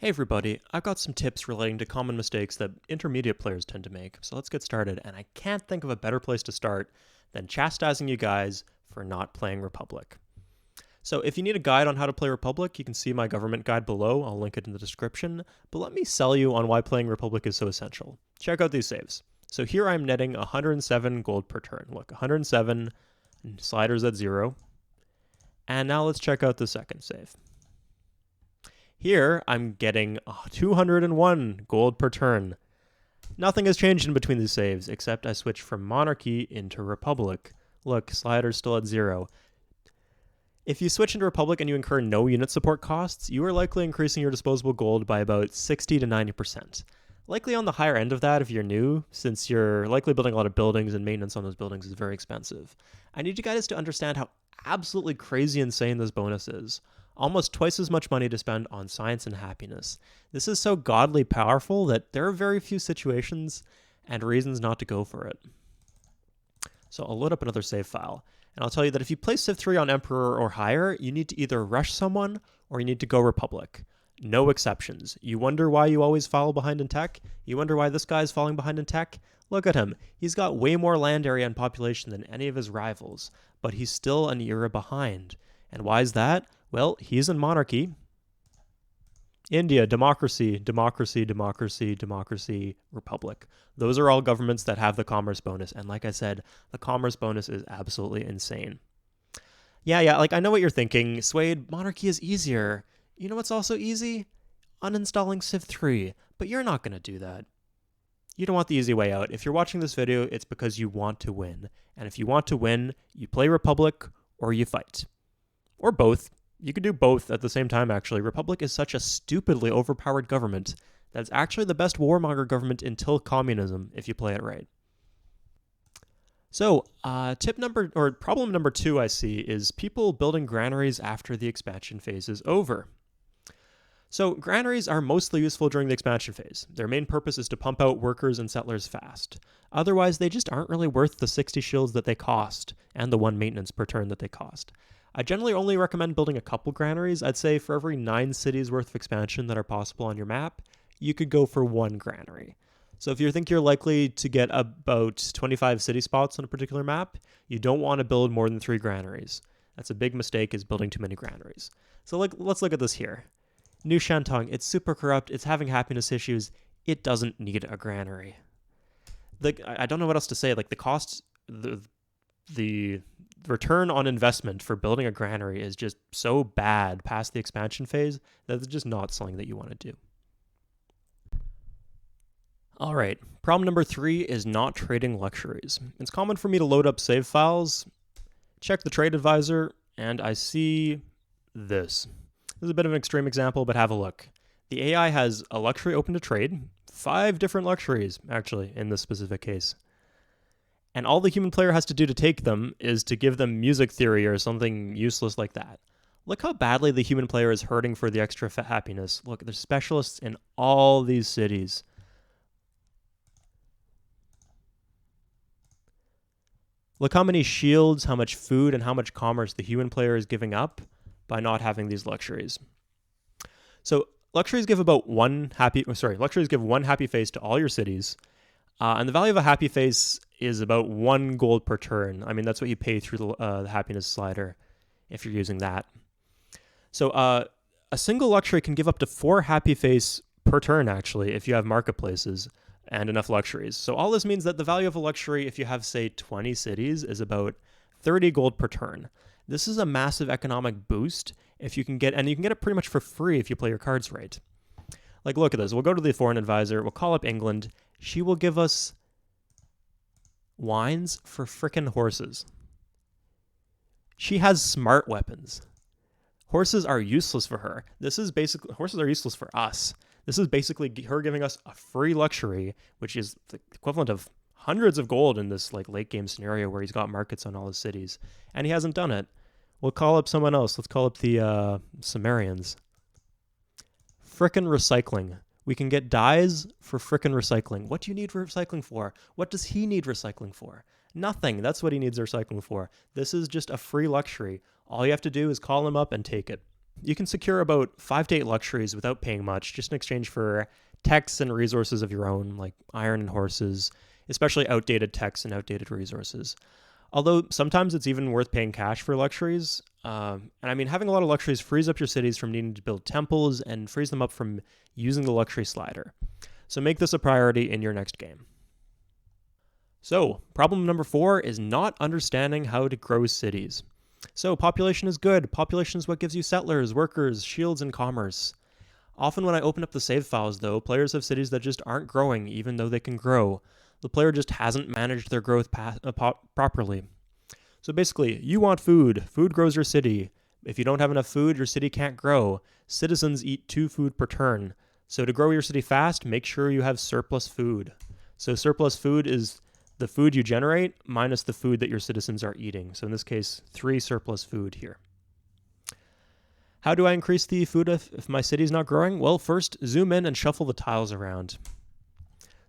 Hey everybody, I've got some tips relating to common mistakes that intermediate players tend to make, so let's get started, and I can't think of a better place to start than chastising you guys for not playing Republic. So if you need a guide on how to play Republic, you can see my government guide below, I'll link it in the description, but let me sell you on why playing Republic is so essential. Check out these saves. So here I'm netting 107 gold per turn. Look, 107, sliders at 0, and now let's check out the second save. Here, I'm getting 201 gold per turn. Nothing has changed in between these saves, except I switched from Monarchy into Republic. Look, slider's still at 0. If you switch into Republic and you incur no unit support costs, you are likely increasing your disposable gold by about 60 to 90%. Likely on the higher end of that if you're new, since you're likely building a lot of buildings and maintenance on those buildings is very expensive. I need you guys to understand how absolutely crazy insane this bonus is. Almost twice as much money to spend on science and happiness. This is so godly powerful that there are very few situations and reasons not to go for it. So I'll load up another save file, and I'll tell you that if you play Civ 3 on Emperor or higher, you need to either rush someone or you need to go Republic. No exceptions. You wonder why you always fall behind in tech? You wonder why this guy's falling behind in tech? Look at him. He's got way more land area and population than any of his rivals, but he's still an era behind. And why is that? Well, he's in monarchy. India, democracy, democracy, democracy, democracy, republic. Those are all governments that have the commerce bonus. And like I said, the commerce bonus is absolutely insane. Yeah, like I know what you're thinking. Swade, monarchy is easier. You know what's also easy? Uninstalling Civ 3. But you're not going to do that. You don't want the easy way out. If you're watching this video, it's because you want to win. And if you want to win, you play Republic or you fight. Or both. You could do both at the same time, actually. Republic is such a stupidly overpowered government that's actually the best warmonger government until communism, if you play it right. So, problem number 2 I see is people building granaries after the expansion phase is over. So, granaries are mostly useful during the expansion phase. Their main purpose is to pump out workers and settlers fast. Otherwise, they just aren't really worth the 60 shields that they cost, and the 1 maintenance per turn that they cost. I generally only recommend building a couple granaries. I'd say for every 9 cities worth of expansion that are possible on your map, you could go for 1 granary. So if you think you're likely to get about 25 city spots on a particular map, you don't want to build more than 3 granaries. That's a big mistake, is building too many granaries. So let's look at this here. New Shantung, it's super corrupt, it's having happiness issues, it doesn't need a granary. I don't know what else to say. Like the cost, the return on investment for building a granary is just so bad past the expansion phase that it's just not something that you want to do. All right, problem number 3 is not trading luxuries. It's common for me to load up save files, check the trade advisor, and I see this. This is a bit of an extreme example, but have a look. The AI has a luxury open to trade, 5 different luxuries, actually, in this specific case. And all the human player has to do to take them is to give them music theory or something useless like that. Look how badly the human player is hurting for the extra happiness. Look, there's specialists in all these cities. Look how many shields, how much food, and how much commerce the human player is giving up by not having these luxuries. So luxuries give one happy face to all your cities. And the value of a happy face is about 1 gold per turn. I mean, that's what you pay through the happiness slider if you're using that. So a single luxury can give up to 4 happy face per turn, actually, if you have marketplaces and enough luxuries. So all this means that the value of a luxury, if you have, say, 20 cities, is about 30 gold per turn. This is a massive economic boost if you can get, and you can get it pretty much for free if you play your cards right. Like, look at this. We'll go to the foreign advisor. We'll call up England. She will give us wines for frickin' horses. She has smart weapons. Horses are useless for her. Horses are useless for us. This is basically her giving us a free luxury, which is the equivalent of hundreds of gold in this like late game scenario where he's got markets on all his cities, and he hasn't done it. We'll call up someone else. Let's call up the Sumerians. Frickin' recycling. We can get dyes for frickin' recycling. What do you need recycling for? What does he need recycling for? Nothing. That's what he needs recycling for. This is just a free luxury. All you have to do is call him up and take it. You can secure about 5 to 8 luxuries without paying much, just in exchange for techs and resources of your own, like iron and horses, especially outdated techs and outdated resources. Although sometimes it's even worth paying cash for luxuries. And I mean, having a lot of luxuries frees up your cities from needing to build temples and frees them up from using the luxury slider. So make this a priority in your next game. So, problem number 4 is not understanding how to grow cities. So, population is good. Population is what gives you settlers, workers, shields, and commerce. Often when I open up the save files, though, players have cities that just aren't growing, even though they can grow. The player just hasn't managed their growth properly. So basically, you want food. Food grows your city. If you don't have enough food, your city can't grow. Citizens eat 2 food per turn. So to grow your city fast, make sure you have surplus food. So surplus food is the food you generate minus the food that your citizens are eating. So in this case, 3 surplus food here. How do I increase the food if my city's not growing? Well, first, zoom in and shuffle the tiles around.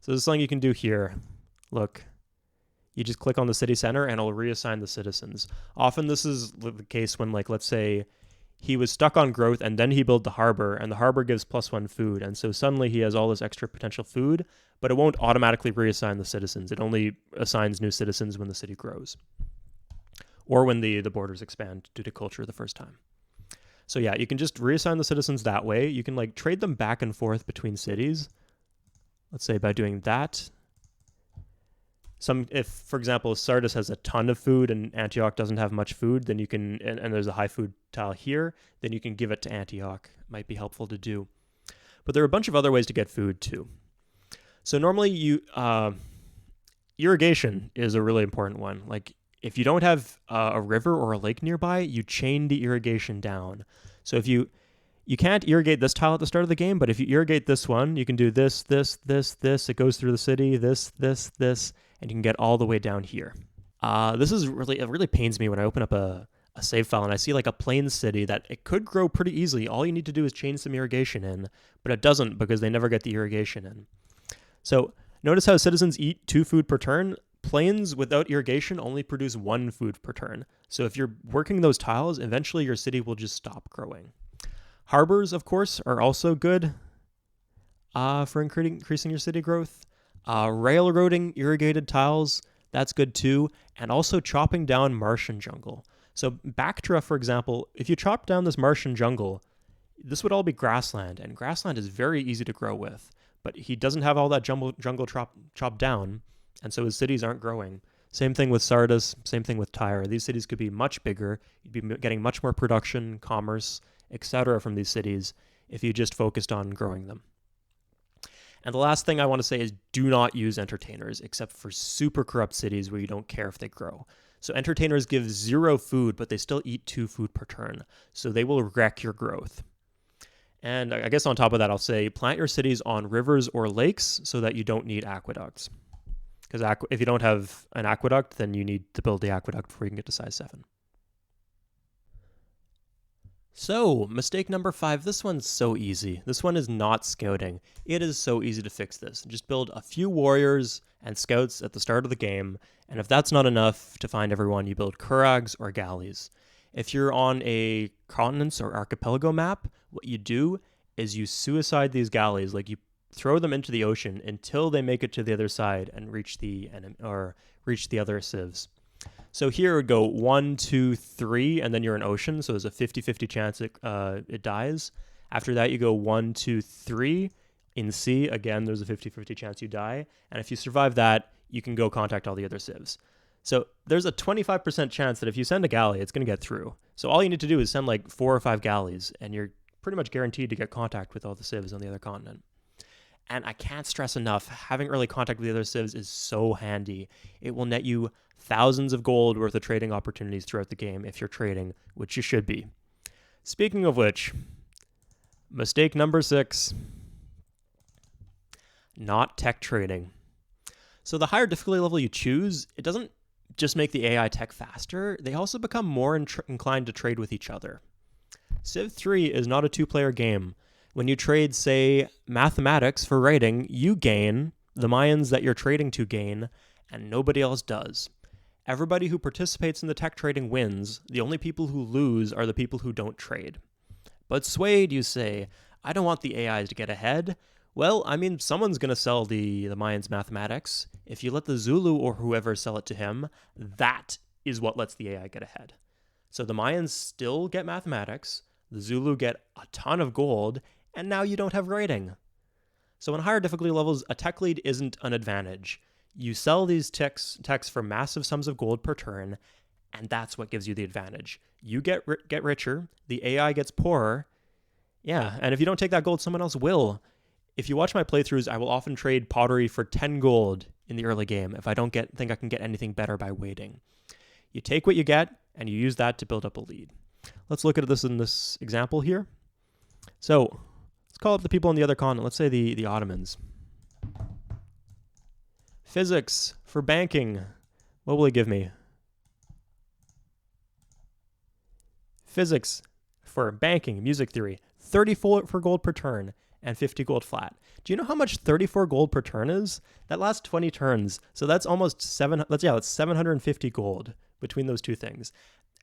So this is something you can do here. Look, you just click on the city center and it'll reassign the citizens. Often this is the case when, like, let's say he was stuck on growth and then he built the harbor, and the harbor gives +1 food, and so suddenly he has all this extra potential food, but it won't automatically reassign the citizens. It only assigns new citizens when the city grows, or when the borders expand due to culture the first time. So yeah, you can just reassign the citizens that way. You can like trade them back and forth between cities. Let's say by doing that. If, for example, Sardis has a ton of food and Antioch doesn't have much food, then you can, and there's a high food tile here, then you can give it to Antioch. Might be helpful to do. But there are a bunch of other ways to get food too. So normally irrigation is a really important one. Like if you don't have a river or a lake nearby, you chain the irrigation down. So if you can't irrigate this tile at the start of the game, but if you irrigate this one, you can do this, this, this, this. It goes through the city, this, and you can get all the way down here. It really pains me when I open up a save file and I see like a plain city that it could grow pretty easily. All you need to do is chain some irrigation in, but it doesn't because they never get the irrigation in. So notice how citizens eat 2 food per turn. Plains without irrigation only produce 1 food per turn. So if you're working those tiles, eventually your city will just stop growing. Harbors, of course, are also good for increasing your city growth. Railroading irrigated tiles, that's good too. And also chopping down Martian jungle. So Bactra, for example, if you chop down this Martian jungle, this would all be grassland, and grassland is very easy to grow with. But he doesn't have all that jungle chopped down, and so his cities aren't growing. Same thing with Sardis, same thing with Tyre. These cities could be much bigger. You'd be getting much more production, commerce, etc. from these cities if you just focused on growing them. And the last thing I want to say is do not use entertainers except for super corrupt cities where you don't care if they grow. So entertainers give 0 food, but they still eat 2 food per turn. So they will wreck your growth. And I guess on top of that, I'll say plant your cities on rivers or lakes so that you don't need aqueducts. Because if you don't have an aqueduct, then you need to build the aqueduct before you can get to size 7. So, mistake number 5, this one's so easy. This one is not scouting. It is so easy to fix this. Just build a few warriors and scouts at the start of the game, and if that's not enough to find everyone, you build kurags or galleys. If you're on a continents or archipelago map, what you do is you suicide these galleys, like you throw them into the ocean until they make it to the other side and reach the other civs. So here it would go 1, 2, 3, and then you're in ocean, so there's a 50-50 chance it dies. After that, you go 1, 2, 3 in sea. Again, there's a 50-50 chance you die. And if you survive that, you can go contact all the other civs. So there's a 25% chance that if you send a galley, it's going to get through. So all you need to do is send like 4 or 5 galleys, and you're pretty much guaranteed to get contact with all the civs on the other continent. And I can't stress enough, having early contact with the other civs is so handy. It will net you thousands of gold worth of trading opportunities throughout the game if you're trading, which you should be. Speaking of which, mistake number 6, not tech trading. So the higher difficulty level you choose, it doesn't just make the AI tech faster, they also become more inclined to trade with each other. Civ 3 is not a 2-player game. When you trade, say, mathematics for writing, you gain, the Mayans that you're trading to gain, and nobody else does. Everybody who participates in the tech trading wins. The only people who lose are the people who don't trade. But Suede, you say, I don't want the AIs to get ahead. Well, I mean, someone's going to sell the Mayans mathematics. If you let the Zulu or whoever sell it to him, that is what lets the AI get ahead. So the Mayans still get mathematics, the Zulu get a ton of gold, and now you don't have grading. So in higher difficulty levels, a tech lead isn't an advantage. You sell these techs for massive sums of gold per turn, and that's what gives you the advantage. You get richer, the AI gets poorer. Yeah, and if you don't take that gold, someone else will. If you watch my playthroughs, I will often trade pottery for 10 gold in the early game if I don't think I can get anything better by waiting. You take what you get, and you use that to build up a lead. Let's look at this in this example here. So let's call up the people on the other continent. Let's say the Ottomans. Physics for banking. What will he give me? Physics for banking, music theory. 34 for gold per turn and 50 gold flat. Do you know how much 34 gold per turn is? That lasts 20 turns. So that's almost that's 750 gold between those two things.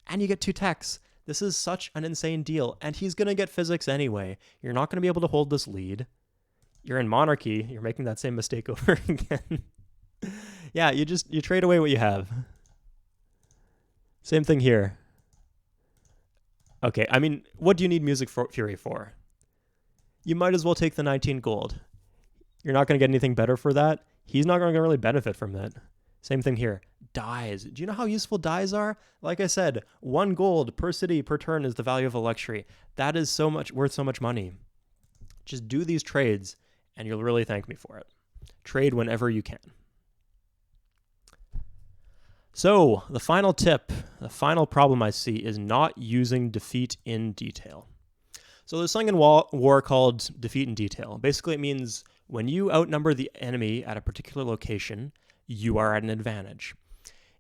And you get 2 techs. This is such an insane deal. And he's going to get physics anyway. You're not going to be able to hold this lead. You're in monarchy. You're making that same mistake over again. Yeah, you trade away what you have. Same thing here. Okay, I mean, what do you need music fury for? You might as well take the 19 gold. You're not going to get anything better for that. He's not going to really benefit from that. Same thing here. Dyes. Do you know how useful dyes are? Like I said, 1 gold per city per turn is the value of a luxury. That is worth so much money. Just do these trades, and you'll really thank me for it. Trade whenever you can. So, the final tip, the final problem I see is not using defeat in detail. So there's something in war called defeat in detail. Basically, it means when you outnumber the enemy at a particular location, you are at an advantage.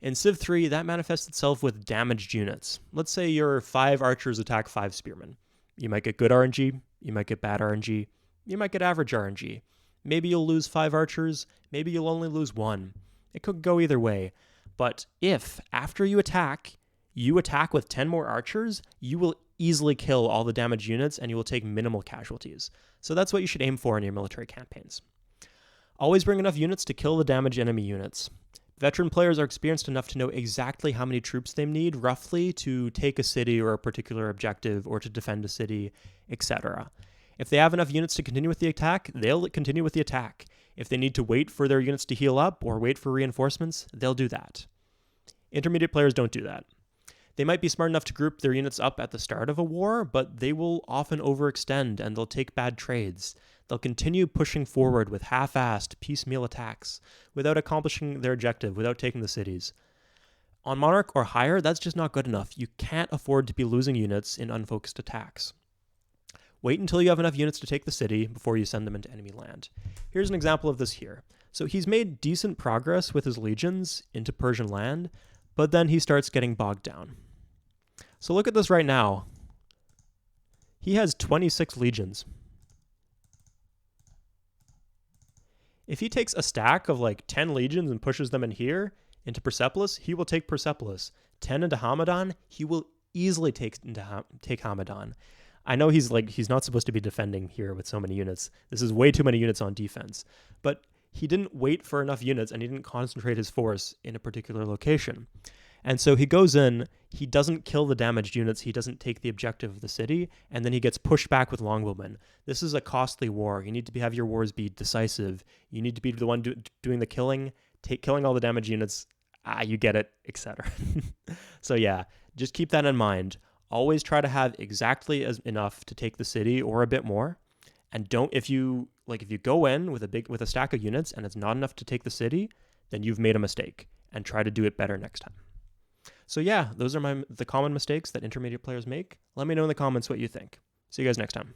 In Civ 3, that manifests itself with damaged units. Let's say your 5 archers attack 5 spearmen. You might get good RNG, you might get bad RNG, you might get average RNG. Maybe you'll lose 5 archers, maybe you'll only lose 1. It could go either way. But if, after you attack with 10 more archers, you will easily kill all the damaged units and you will take minimal casualties. So that's what you should aim for in your military campaigns. Always bring enough units to kill the damaged enemy units. Veteran players are experienced enough to know exactly how many troops they need, roughly, to take a city or a particular objective or to defend a city, etc. If they have enough units to continue with the attack, they'll continue with the attack. If they need to wait for their units to heal up or wait for reinforcements, they'll do that. Intermediate players don't do that. They might be smart enough to group their units up at the start of a war, but they will often overextend and they'll take bad trades. They'll continue pushing forward with half-assed, piecemeal attacks without accomplishing their objective, without taking the cities. On Monarch or higher, that's just not good enough. You can't afford to be losing units in unfocused attacks. Wait until you have enough units to take the city before you send them into enemy land. Here's an example of this here. So he's made decent progress with his legions into Persian land, but then he starts getting bogged down. So look at this right now. He has 26 legions. If he takes a stack of like 10 legions and pushes them in here into Persepolis, he will take Persepolis. 10 into Hamadan, he will easily take Hamadan. I know he's not supposed to be defending here with so many units. This is way too many units on defense. But he didn't wait for enough units and he didn't concentrate his force in a particular location. And so he goes in, he doesn't kill the damaged units, he doesn't take the objective of the city, and then he gets pushed back with longbowmen. This is a costly war. You need to have your wars be decisive. You need to be the one doing the killing, killing all the damaged units. You get it, etc. So yeah, just keep that in mind. Always try to have exactly enough to take the city or a bit more. And if you go in with a stack of units and it's not enough to take the city, then you've made a mistake, and try to do it better next time. So yeah, those are the common mistakes that intermediate players make. Let me know in the comments what you think. See you guys next time.